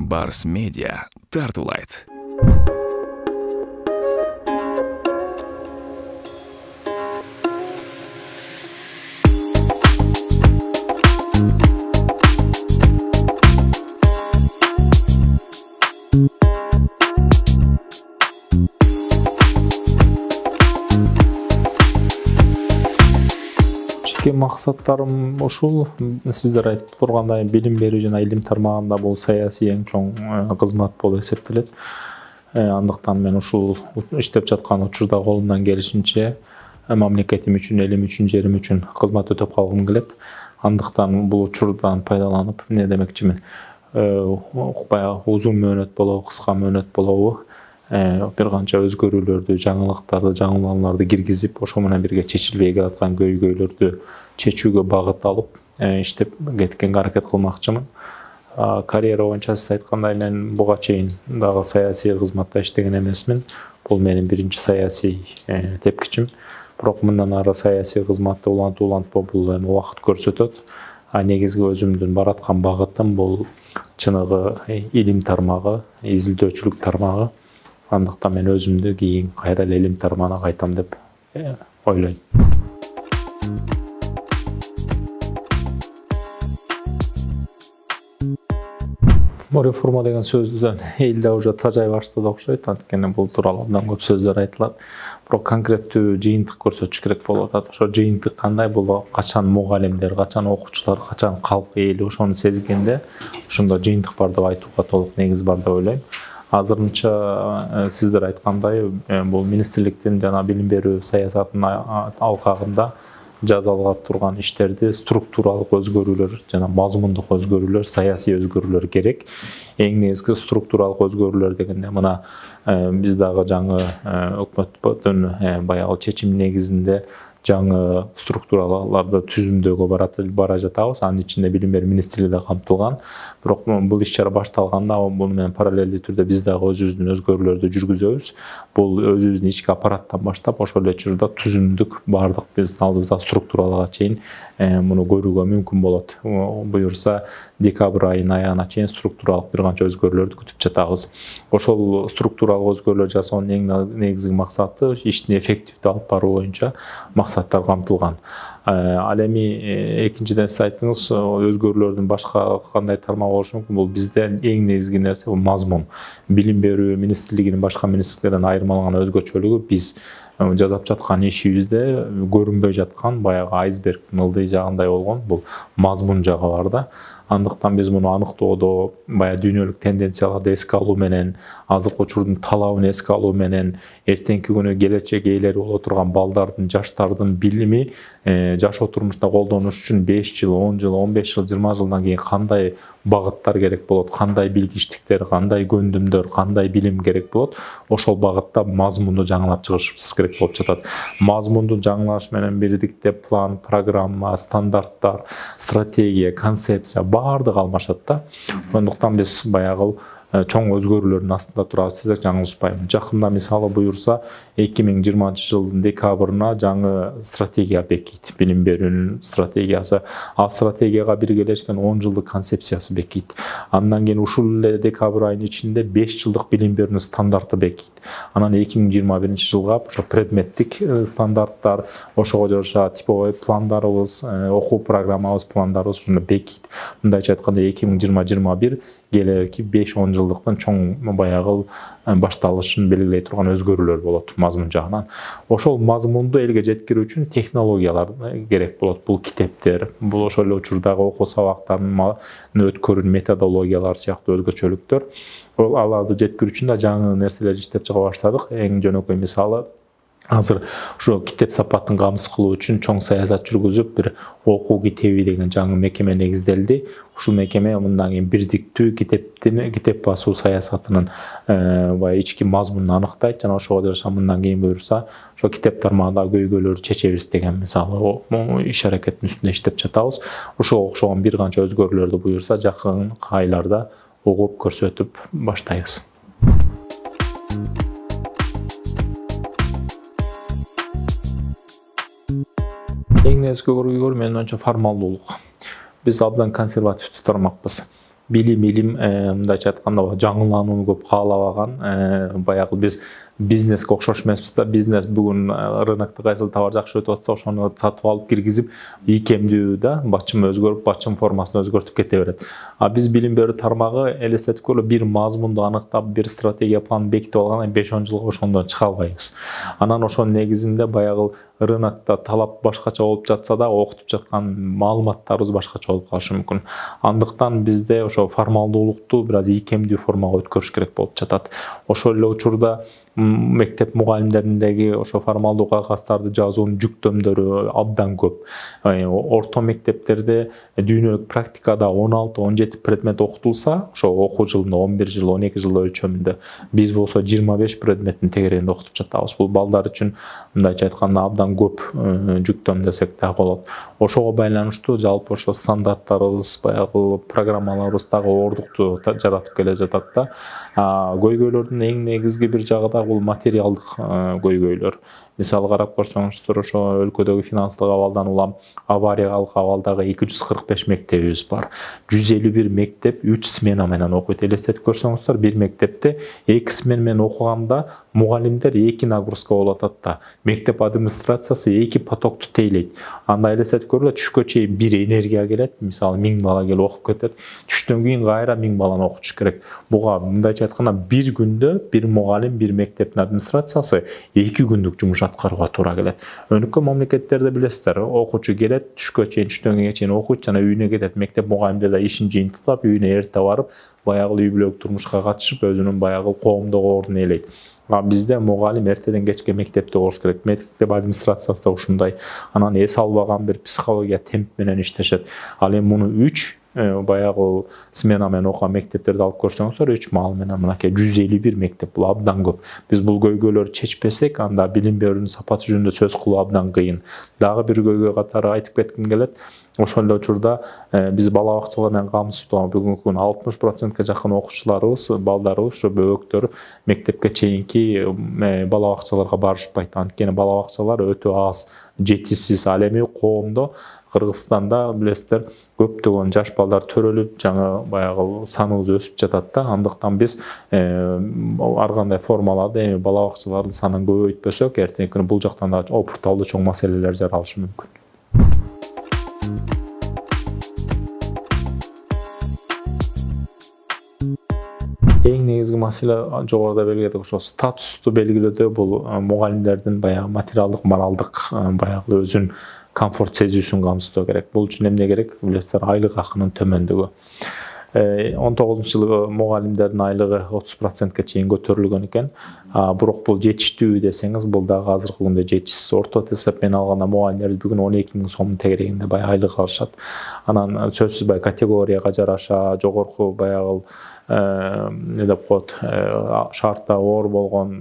Барс Медиа тартуулайт. Максаттарым ушул сиздер айтып тургандай билим берүү жана илим тармагында бул саясий эң чоң кызмат болуп эсептелет. Андыктан мен ушул иштеп жаткан учурда колумдан келишинче мамлекетим үчүн, элим үчүн, жерим үчүн кызмат өтөп калгым келет. Андыктан бул учурдан пайдаланып эмне демекчимин? Баягы узун мөөнөт болобу, кыска мөөнөт болобу, бир канча өзгөрүүлөрдү, жаңылыктарды, жаңылаууларды киргизип, ошо менен бирге чечилбей келаткан көйгөйлөрдү чечүүгө багыт алып, иштеп кеткенге аракет кылмакчымын. Карьера боюнча сиз айткандай мен буга чейин дагы саясий кызматта иштеген эмесмин. Бул менин биринчи саясий тепкичим. Бирок мындан ары саясий кызматты улантпоо бул эми убакыт көрсөтөт. Негизги өзүмдүн бараткан багытым бул чыныгы илим тармагы, изилдөөчүлүк тармагы. Андыктан мен өзүмдү кийин кайра эле илим тармагына кайтам деп ойлойм. Реформа деген сөздөн элде уже тажай баштады окшойт, анткени бул тууралуу абдан көп сөздөр айтылат. Бирок конкреттүү жыйынтык көрсөтүш керек болуп атат. Ошо жыйынтык кандай, бул качан мугалимдер, качан окуучулар, качан калк эли ошону сезгенде ошондо жыйынтык бар деп айтууга толук негиз бар деп ойлойм. Азырынча сиздер айткандай бул министрликтин жана билим берүү саясатынын алкагында жазалып турган иштерди структуралык өзгөрүүлөр жана мазмундук өзгөрүүлөр, саясий өзгөрүүлөр керек. Эң негизги структуралык өзгөрүүлөр дегенде мына биз дагы жаңы өкмөттөн баягы чечим негизинде жаңы структураларды түзүмдөөгө бара жатабыз. Анын ичинде билим берүү министрлиги да камтылган. Бирок бул иш-чара башталганда буну менен параллелдүү түрдө биз дагы өзүбүздүн өзгөрүүлөрдү жүргүзөбүз. Бул өзүбүздүн ички аппараттан баштап ошол эле учурда түзүмдүк бардык биздин алдыбызда структураларга чейин муну көрүүгө мүмкүн болот. Буюрса декабрь айынын аягына чейин структуралык бир канча өзгөрүүлөрдү күтүп жатабыз. Ошол структуралык өзгөрүүлөр жасоонун эң негизги максаты иштин эффективдүү алып баруу боюнча максаттар камтылган. Ал эми экинчиден сиз айттыңыз, өзгөрүүлөрдүн башка кандай тармак болушу мүмкүн? Бул бизде эң негизги нерсе бул мазмун. Билим берүү министрлигинин башка министрликтерден айырмаланган өзгөчөлүгү биз жасап жаткан ишибизде көрүнбөй жаткан баягы айсбергдин ылдый жагындай болгон бул мазмун жагы бар да. Андыктан биз муну аныктоодо баягы дүйнөлүк тенденцияларды эске алуу менен, азыркы учурдун талабын эске алуу менен, эртеңки күнү келечек ээлери боло турган балдардын, жаштардын билими жашоо турмушта колдонуш үчүн 5 жыл, 10 жыл, 15 жыл, 20 жылдан кийин кандай багыттар керек болот, кандай билгичтиктер, кандай көндүмдөр, кандай билим керек болот, ошол багытта мазмунду жаңылап чыгышыбыз керек болуп жатат. Мазмунду жаңылаш менен бирдикте план, программа, стандарттар, стратегия, концепция баардыгы алмашат да. Ошондуктан биз баягы чоң өзгөрүүлөрдүн астында турабыз десек жаңылышпайм. Жакында мисалы буюрса 2020-жылдын декабрына жаңы стратегия бекийт. Билим берүүнүн стратегиясы. Ал стратегияга биргелешкен 10 жылдык концепциясы бекийт. Андан кийин ушул эле декабрь айынын ичинде 5 жылдык билим берүүнүн стандарты бекийт. Анан 2021-жылга ошо предметтик стандарттар, ошого жараша типовой пландарыбыз, окуу программабыз, пландарыбыз ушуну бекийт. Мындайча айтканда 2020-21 келерки 5-10 жылдыктын чоң баягы башталышын белгилей турган өзгөрүүлөр болот мазмун жагынан. Ошол мазмунду элге жеткирүү үчүн технологиялар керек болот. Бул китептер, бул ошол эле учурдагы окуу сабактарын өткөрүүнүн методологиялары сыяктуу өзгөчөлүктөр. Аларды жеткирүү үчүн да жаңы нерселер иштеп чыга баштадык. Эң жөнөкөй мисалы азыр ушу китеп сапатын камсыз кылуу үчүн чоң саясат жүргүзүп, бир окуу китеби деген жаңы мекеме негизделди. Ушул мекеме мындан кийин бирдиктүү китеп басуу саясатынын ички мазмунун аныктайт жана ошого жараша мындан кийин буюрса ошо китеп тармагында көйгөйлөрдү чечебиз деген мисалы иш аракеттин үстүндө иштеп жатабыз. Ошого окшогон бир канча өзгөрүүлөрдү буюрса жакын айларда угуп көрсөтүп баштайбыз. Эң негизги көйгөй менин оюмча формалдуулук. Biz abdan konservatif tarmakpız. билим мындайча айтканда жаңыланууну көп каалабаган, баягы биз бизнеске окшош эмеспиз да. Бизнес бүгүн рынокто кайсыл товар жакшы өтүп атса, ошону сатып алып киргизип, ийкемдүү да, бачым өзгөрүп, бачым формасын өзгөртүп кете берет. А биз билим берүү тармагы элестетип көрөлү, бир мазмунду аныктап, бир стратегия планын бекитип алгандан 5-10 жылга ошондон чыга албайбыз. Анан ошонун негизинде баягы рынокто талап башкача болуп жатса да, окутуп жаткан маалыматтарыбыз башкача болуп калышы мүмкүн. Андыктан бизде ошо формалдуулукту бир аз ийкемдүү формага өткөрүш керек болуп жатат. Ошол эле учурда мектеп мугалимдериндеги ошо формалдуу кагаздарды жазуунун жүктөмдөрү абдан көп. Орто мектептерде дүйнөлүк практикада 16-17 предмет окутулса, ошо окуу жылында 11 жыл, 12 жыл өлчөмүндө, биз болсо 25 предметтин тегерегинде окутуп жатабыз. Бул балдар үчүн мындайча айтканда абдан көп жүктөм десек дагы болот. Ошого байланыштуу жалпы ошо стандарттарыбыз, баягы программаларыбыз дагы ордуктуу жаратып келе жатат да. Көйгөйлөрдүн эң негизги бир жагы да бул материалдык көйгөйлөр. Мисалы карап көрсөңүздөр, ошо өлкөдөгү финансылык абалдан улам авариялык абалдагы 245 мектебибиз бар. 151 мектеп 3 смена менен окуйт. Элестетип көрсөңүздөр, бир мектепте 2 смена менен окуганда мугалимдер 2 нагрузка болуп атат да. Мектеп администрациясы 2 потокту тейлейт. Анда элестетип көрөлү, түшкө чейин бир энергия келет. Мисалы 1000 бала келип окуп кетет. Түштөн кийин кайра 1000 баланы окутуш керек. Буга мындайча айтканда бир күндө бир мугалим, бир мектептин администрациясы 2 күндүк жумуш аткарууга туура келет. Өнүккөн мамлекеттерде билесиздер, окуучу келет, түшкө чейин, түштөн кийинге чейин окуйт жана үйүнө кетет. Мектеп мугалимдери да ишин жыйынтыктап, үйүнө эрте барып, баягы үй бүлөлүк турмушка катышып, өзүнүн баягы коомдогу ордун ээлейт. Бизде мугалим эртеден кечке мектепте болуш керек. Мектеп администрациясы да ушундай. Анан эс албаган бир психология темп менен иштешет. Ал эми муну 3 баягы смена менен окуган мектептерди алып көрсөңүздөр, 3 маал менен мынакей 151 мектеп, бул абдан көп. Биз бул көйгөйлөрдү чечпесек, анда билим берүүнүн сапаты жөнүндө сөз кылуу абдан кыйын. Дагы бир көйгөй катары айтып кетким келет. Ошол эле учурда биз бала бакчалар менен камсыздоо, бүгүнкү күндө 60%га жакын окуучуларыбыз, балдарыбыз, ошо бөбөктөр мектепке чейинки бала бакчаларга барышпайт. Анткени бала бакчалар өтө аз, жетишсиз. Ал эми коомдо, Кыргызстанда билесиздер, көптөгөн жаш балдар төрөлүп, жаңы баягы саныбыз өсүп жатат да. Андыктан биз ар кандай формаларды, бала бакчалардын санын көбөйтпөсөк, эртеңки күнү бул жактан да опурталдуу чоң маселелер жаралышы мүмкүн. Эң негизги маселе жогоруда белгиледик, ошо статусту белгилөөдө бул мугалимдердин баягы материалдык, моралдык баягы өзүн комфорт сезүүсүн камсыздоо керек. Бул үчүн эмне керек? Билесиздер, айлык акынын төмөндүгү. 19-жылы мугалимдердин айлыгы 30%ка чейин көтөрүлгөн экен. Бирок бул жетиштүүбү десеңиз, бул дагы азыркы күндө жетишсиз. Орто эсеп менен алганда мугалимдер бүгүн 12 000 сомдун тегерегинде баягы айлык алышат. Анан сөзсүз баягы категорияга жараша, жогорку баягы не деп коет, шартта оор болгон,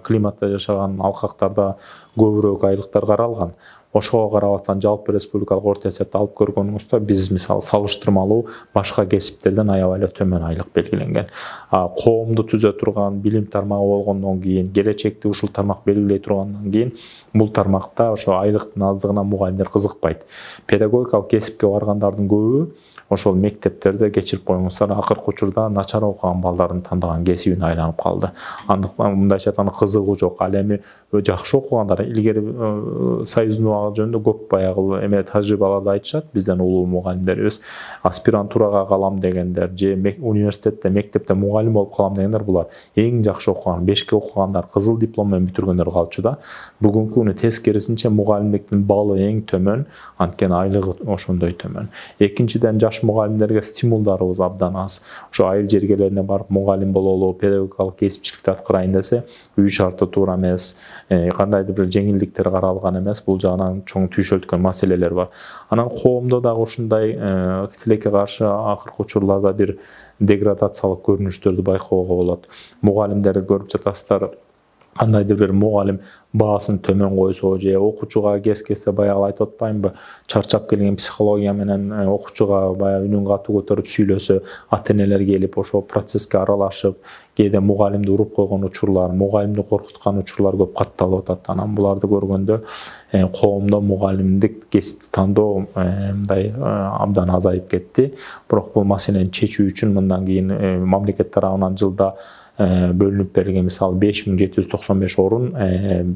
климатта жашаган алкактарда көбүрөөк айлыктар каралган. Ошого карабастан жалпы республикалык орто эсепти алып көргөнүңүздө, биз мисалы салыштырмалуу башка кесиптерден аябай эле төмөн айлык белгиленген. Коомду түзө турган билим тармагы болгондон кийин, келечекте ушул тармак белгилей тургандан кийин, бул тармакта ошо айлыктын аздыгына мугалимдер кызыкпайт. Педагогикалык кесипке баргандардын көбү ошол мектептерде кечирип коюңуздар, акыркы учурда начар окуган балдардын тандаган кесибине айланып калды. Андыктан мындайча айтканда кызыгуу жок. Ал эми жакшы окугандар, илгери союздун убагы жөнүндө көп баягы тажрыйбаларды айтышат. Бизден улуу мугалимдерибиз аспирантурага калам дегендер, же университетте, мектепте мугалим болуп калам дегендер, булар эң жакшы окуган, 5ке окугандар, кызыл диплом менен бүтүргөндөр калчу да. Бүгүнкү күнү тескерисинче мугалимдиктин балы эң төмөн, анткени айлыгы ошондой төмөн. Экинчиден, жаш мугалимдерге стимулдарыбыз абдан аз. Ошо айыл жергелерине барып мугалим бололу, педагогикалык кесипчиликти аткарайын десе, үй шарты туура эмес, кандайдыр бир жеңилдиктер каралган эмес. Бул жагынан чоң түйшөлткөн маселелер бар. Анан коомдо дагы ушундай тилекке каршы акыркы учурларда бир деградациялык көрүнүштөрдү байкоого болот. Мугалимдер көрүп жатасыздар, кандайдыр бир мугалим баасын төмөн койсо же окуучуга кес-кесте баягы айтып атпаймынбы, чарчап келген психология менен окуучуга баягы үнүн катуу көтөрүп сүйлөсө, ата-энелер келип ошол процесске аралашып, кээде мугалимди уруп койгон учурлар, мугалимди коркуткан учурлар көп катталып атат. Анан буларды көргөндө коомдо мугалимдик кесипти тандоо мындай абдан азайып кетти. Бирок бул маселени чечүү үчүн мындан кийин мамлекет тарабынан жылда бөлүнүп берилген мисалы 5795 орун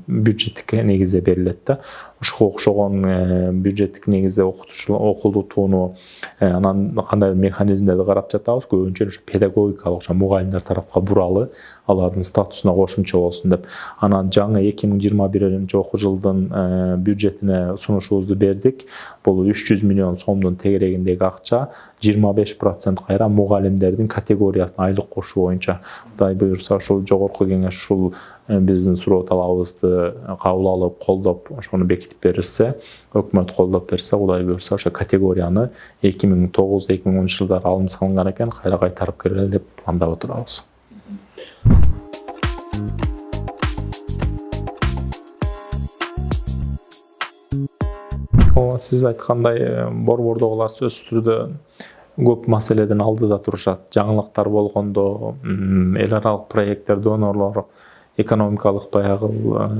бюджеттик негизде берилет да. Ошого окшогон бюджеттик негизде окутууну анан кандай механизмдерди карап жатабыз. Көбүнчө ушу педагогикалык мугалимдер тарапка буралы, алардын статусуна кошумча болсун деп. Анан жаңы 2021 окуу жылдын бюджетине сунушубузду бердик. Бул 300 миллион сомдун тегерегиндеги акча 25% кайра мугалимдердин категориясына айлык кошуу боюнча. Кудай буюрса ушул жогорку кеңеш ушул биздин суроо талабыбызды кабыл алып, колдоп, ошону бекитип берсе, өкмөт колдоп берсе, Кудай буюрса ошо категорияны 2009-2010 жылдары алым салынган экен, кайра кайтарып келели деп пландап отурабыз. Сиз айткандай борбордогулар сөзсүз түрдө көп маселеден алдыда турушат. Жаңылыктар болгондо, эл аралык проекттер, донорлор, экономикалык баягы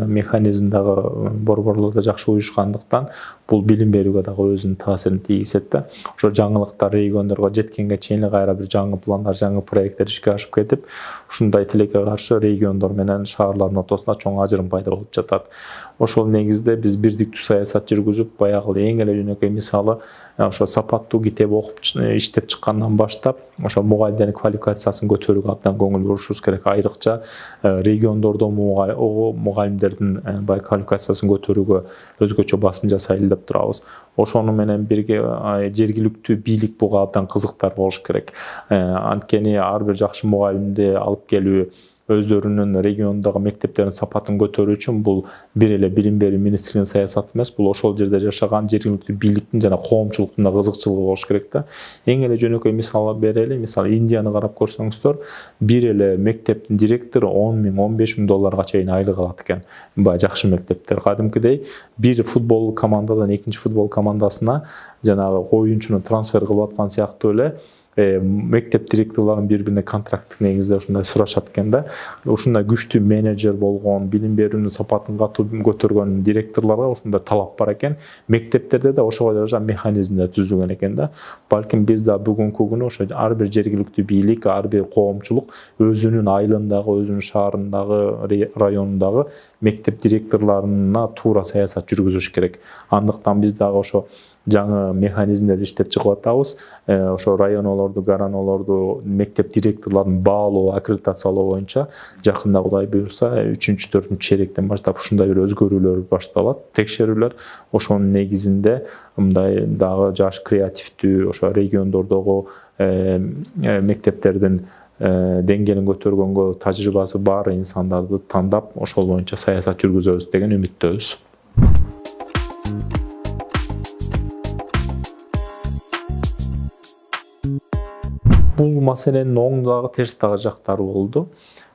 механизмдагы борборлордо жакшы уюшкандыктан бул билим берүүгө дагы өзүнүн таасирин тийгизет да. Ошо жаңылыктар региондорго жеткенге чейин кайра бир жаңы пландар, жаңы проекттер ишке ашып кетип, ушундай тилекке каршы региондор менен шаарлардын ортосунда чоң ажырым пайда болуп жатат. Ошол негизде биз бирдиктүү саясат жүргүзүп, баягы эң эле жөнөкөй мисалы ошо сапаттуу китеп окуп иштеп чыккандан баштап, ошо мугалимдердин квалификациясын көтөрүүгө абдан көңүл бурушубуз керек. Айрыкча региондордо мугалимдердин бай квалификациясын көтөрүүгө өзгөчө басым жасайлы деп турабыз. Ошону менен бирге жергиликтүү бийлик буга абдан кызыктар болуш керек. Анткени ар бир жакшы мугалимди алып келүү, өздөрүнүн региондагы мектептердин сапатын көтөрүү үчүн бул бир эле билим берүү министрлигинин саясаты эмес, бул ошол жерде жашаган жергиликтүү бийликтин жана коомчулуктун да кызыкчылыгы болуш керек да. Эң эле жөнөкөй мисал берели. Мисалы Индияны карап көрсөңүздөр, бир эле мектептин директору 10 миң, 15 миң долларга чейин айлык алат экен. Бай жакшы мектептер. Кадимкидей бир футбол командадан экинчи футбол командасына жанагы оюнчуну трансфер кылып аткан сыяктуу эле мектеп директорлорун бири-бирине контракттык негизде ушундай сурашат экен да. Ушундай күчтүү менеджер болгон, билим берүүнүн сапатын катуу көтөргөн директорлорго ушундай талап бар экен. Мектептерде да ошого жараша механизмдер түзүлгөн экен да. Балким биз да бүгүнкү күнү ошо ар бир жергиликтүү бийлик, ар бир коомчулук өзүнүн айылындагы, өзүнүн шаарындагы, районундагы мектеп директорлоруна туура саясат жүргүзүш керек. Андыктан биз дагы ошо жаңы механизмдерди иштеп чыгып атабыз. Ошо районолорду, гаранолорду мектеп директорлорун баалоо, аккредитациялоо боюнча жакында Кудай буюрса 3-4 чейректен баштап ушундай бир өзгөрүүлөр башталат, текшерүүлөр. Ошонун негизинде мындай дагы жаш креативдүү ошо региондордогу мектептердин деңгээлин көтөргөнгө тажрыйбасы бар инсандарды тандап, ошол боюнча саясат жүргүзөбүз деген үмүттөбүз. Бул маселенин оң дагы терс дагы жактары болду.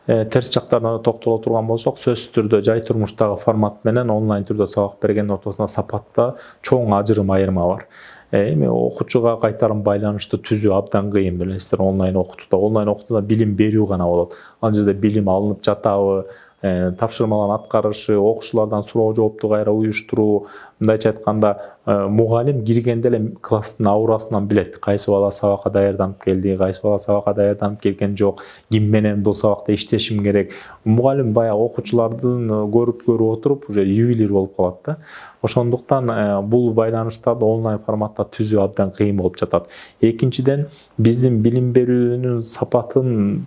Терс жактарына токтоло турган болсок, сөзсүз түрдө жай турмуштагы формат менен онлайн түрдө сабак берген ортосунда сапатта чоң ажырым айырма бар. Эми окуучуга кайтарым байланышты түзүү абдан кыйын, билесиздер, онлайн окутууда билим берүү гана болот. Ал жерде билим алынып жатабы, тапшырмаларын аткарышы, окуучулардан суроо жоопту кайра уюштуруу, мындайча айтканда мугалим киргенде эле класстын аурасынан билет. Кайсы бала сабакка даярданып келди, кайсы бала сабакка даярданып келген жок, ким менен бул сабакта иштешим керек. Мугалим баягы окуучулардын көрүп отуруп уже ювелир болуп калат да. Ошондуктан бул байланыштарды онлайн форматта түзүү абдан кыйын болуп жатат. Экинчиден, биздин билим берүүнүн сапатын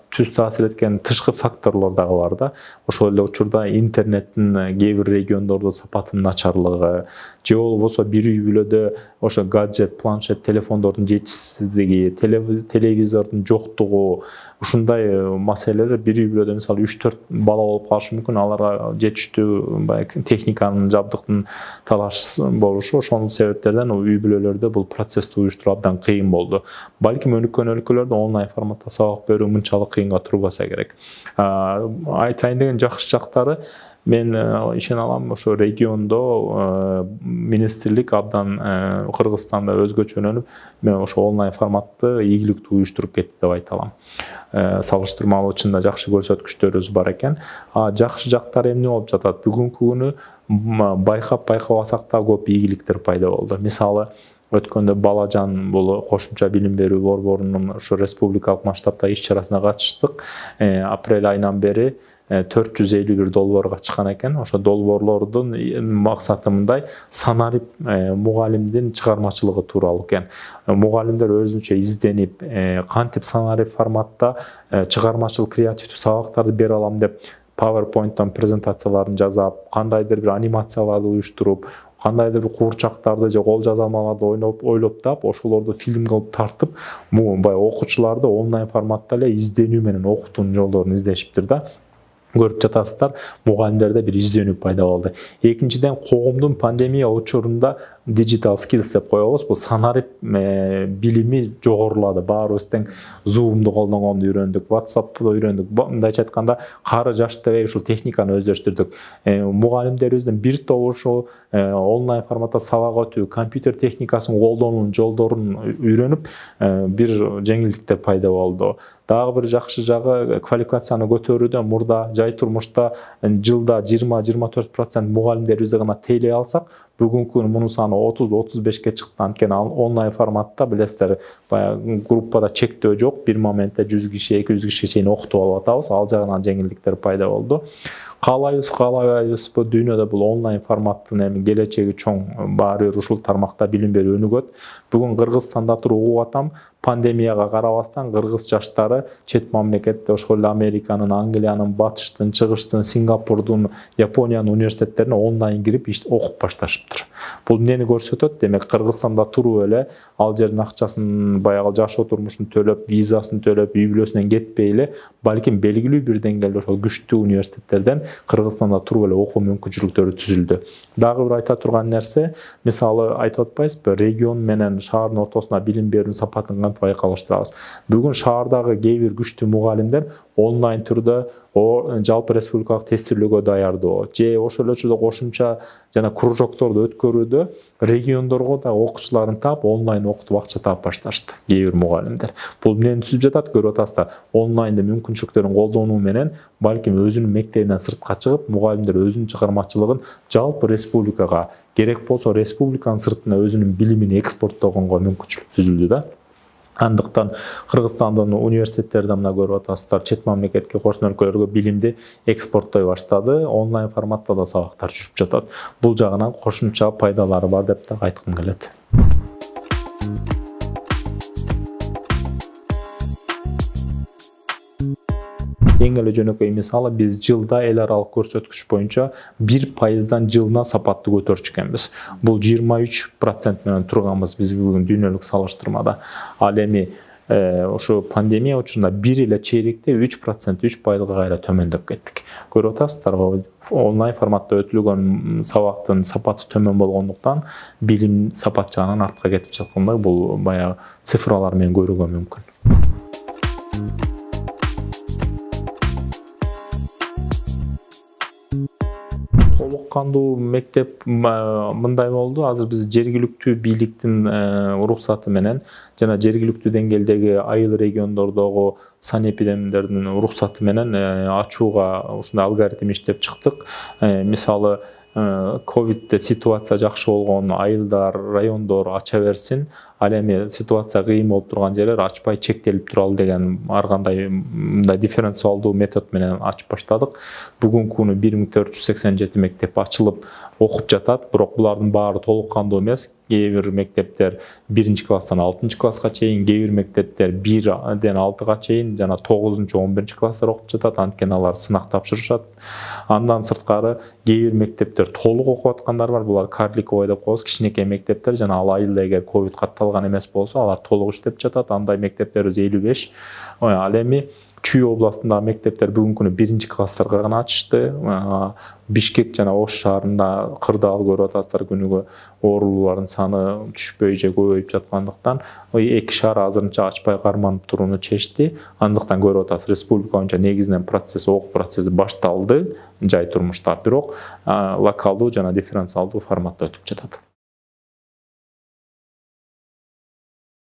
түз таасир эткен тышкы факторлор дагы бар да. Ошол эле учурда интернеттин кээ бир региондордо сапатынын начарлыгы, же болбосо бир үй бүлөдө ошо гаджет, планшет, телефондордун жетишсиздиги, телевизордун жоктугу, ушундай маселелер бир үй бүлөдө мисалы 3-4 бала болуп калышы мүмкүн, аларга жетиштүү баягы техниканын, жабдыктын талаш болушу, ошол себептерден үй бүлөлөрдө бул процессти уюштуруу абдан кыйын болду. Балким өнүккөн өлкөлөрдө онлайн форматта сабак берүү мынчалык кыйынга турбаса керек. Айтайын деген жакшы жактары, мен ишене алам, ошо региондо министрлик абдан Кыргызстанда өзгөчөлөнүп, мен ошо онлайн форматты ийгиликтүү уюштуруп кетти деп айта алам. Салыштырмалуу чында жакшы көрсөткүчтөрүбүз бар экен. Жакшы жактары эмне болуп жатат? Бүгүнкү күнү байкабасак да көп ийгиликтер пайда болду. Мисалы, өткөндө Балажан бул кошумча билим берүү борборунун ошо республикалык масштабта иш-чарасына катыштык. Апрель айынан бери $451 чыккан экен. Ошо долбоорлордун максаты мындай: санарип мугалимдин чыгармачылыгы тууралуу экен. Мугалимдер өзүнчө изденип, кантип санарип форматта чыгармачыл креативдүү сабактарды бере алам деп PowerPoint'тан презентацияларын жасап, кандайдыр бир анимацияларды уюштуруп, кандайдыр бир куурчактарды же кол жазмаларды ойлоп таап, ошолорду фильм кылып тартып, баягы окуучуларды онлайн форматта эле изденүү менен окутуунун жолдорун издешиптир да. Көрүп жатасыздар, мугалимдерде бир изденүү пайда болду. Экинчиден, коомдун пандемия учурунда digital skills деп коебуз, бул санарип билими жогорулады. Баарыбыз тең Zoom'ду колдонгонду үйрөндүк, WhatsApp'ты үйрөндүк. Мындайча айтканда, кары жашта ушул техниканы өздөштүрдүк. Мугалимдерибиздин бир тобу ушул онлайн форматта сабак өтүү, компьютер техникасын колдонуунун жолдорун үйрөнүп, бир жеңилдиктер пайда болду. Дагы бир жакшы жагы, квалификацияны көтөрүүдө мурда жай турмушта жылда 20-24% мугалимдерибизди гана тейлей алсак, бүгүнкү күнү мунун саны 30-35ке чыкты. Анткени онлайн форматта билесиздер, баягы группада чектөө жок, бир моментте 100 киши, 200 кишиге чейин окутуп алып атабыз. Ал жагынан жеңилдиктер пайда болду. Каалайбыз, бул дүйнөдө бул онлайн форматтын эми келечеги чоң, баары бир ушул тармакта билим берүү өнүгөт. Бүгүн Кыргызстанда туруп угуп атам, пандемияга карабастан кыргыз жаштары чет мамлекетте, ошол эле Американын, Англиянын, Батыштын, Чыгыштын, Сингапурдун, Япониянын университеттерине онлайн кирип окуп башташыптыр. Бул эмнени көрсөтөт? Демек, Кыргызстанда туруп эле ал жердин акчасын, баягы жашоо турмушун төлөп, визасын төлөп, үй бүлөсүнөн кетпей эле, балким белгилүү бир деңгээлде ошол күчтүү университеттерден Кыргызстанда туруп эле окуу мүмкүнчүлүктөрү түзүлдү. Дагы бир айта турган нерсе, мисалы айтып атпайсызбы, регион менен шаардын ортосуна билим берүүнүн сапатын кантип айкалыштырабыз. Бүгүн шаардагы кээ бир күчтүү мугалимдер онлайн түрдө жалпы республикалык тестирлөөгө даярдоо же ошол эле кошумча жана кружокторду өткөрүүдө региондорго да окуучуларын таап онлайн окутуп акча таап башташты кээ бир мугалимдер. Бул эмнени түзүп жатат? Көрүп атасыздар. Онлайнда мүмкүнчүлүктөрүн колдонуу менен балким өзүнүн мектебинен сыртка чыгып, мугалимдер өзүнүн чыгармачылыгын жалпы республикага, керек болсо республиканын сыртына өзүнүн билимин экспорттогонго мүмкүнчүлүк түзүлдү да. Андыктан Кыргызстандын университеттеринде мына көрүп атасыздар, чет мамлекетке, кошуна өлкөлөргө билимди экспорттой баштады. Онлайн форматта да сабактар жүрүп жатат. Бул жагынан кошумча пайдалары бар деп да айткым келет. Эң эле жөнөкөй мисалы, биз жылда эл аралык көрсөткүч боюнча 1%дан жылына сапатты көтөрчү экенбиз. Бул 23% менен турганбыз биз бүгүн дүйнөлүк салыштырмада. Ал эми ошо пандемия учурунда бир эле чейректе 3%, 3 пайызга кайра төмөндөп кеттик. Көрүп атасыздарбы? Онлайн форматта өтүлгөн сабактын сапаты төмөн болгондуктан билим сапат жагынан артка кетип жаткандай бул баягы цифралар менен көрүүгө мүмкүн. Толуккандуу мектеп мындай болду. Азыр биз жергиликтүү бийликтин уруксаты менен жана жергиликтүү деңгээлдеги айыл региондордогу санэпидемдердин уруксаты менен ачууга ушундай алгоритм иштеп чыктык. Мисалы, ковидте ситуация жакшы болгон айылдар, райондор ача берсин. Ал эми ситуация кыйын болуп турган жерлер ачпай чектелип туралы деген ар кандай мындай дифференциалдуу метод менен ачып баштадык. Бүгүнкү күнү 1487 мектеп ачылып окуп жатат, бирок булардын баары толук кандуу эмес. Кээ бир мектептер 1-класстан 6-класска чейин, кээ бир мектептер 1-ден 6-га чейин жана 9-11 класстар окуп жатат, анткени алар сынак тапшырышат. Андан сырткары кээ бир мектептер толук окуп аткандар бар. Булар карликовый деп коебуз, кичинекей мектептер, жана ал айылда эгер ковид катталган эмес болсо, алар толук иштеп жатат. Андай мектептерибиз 55. Ал эми Чүй областындагы мектептер бүгүнкү күнү 1-класстарга гана ачышты. Бишкек жана Ош шаарында кырдаал көрүп атасыздар, күнүгө оорулуулардын саны түшпөй же көбөйүп жаткандыктан эки шаар азырынча ачпай карманып турууну чечти. Андыктан көрүп атасыз, республика боюнча негизинен окуу процесси башталды жай турмушта, бирок локалдуу жана дифференциалдуу форматта өтүп жатат.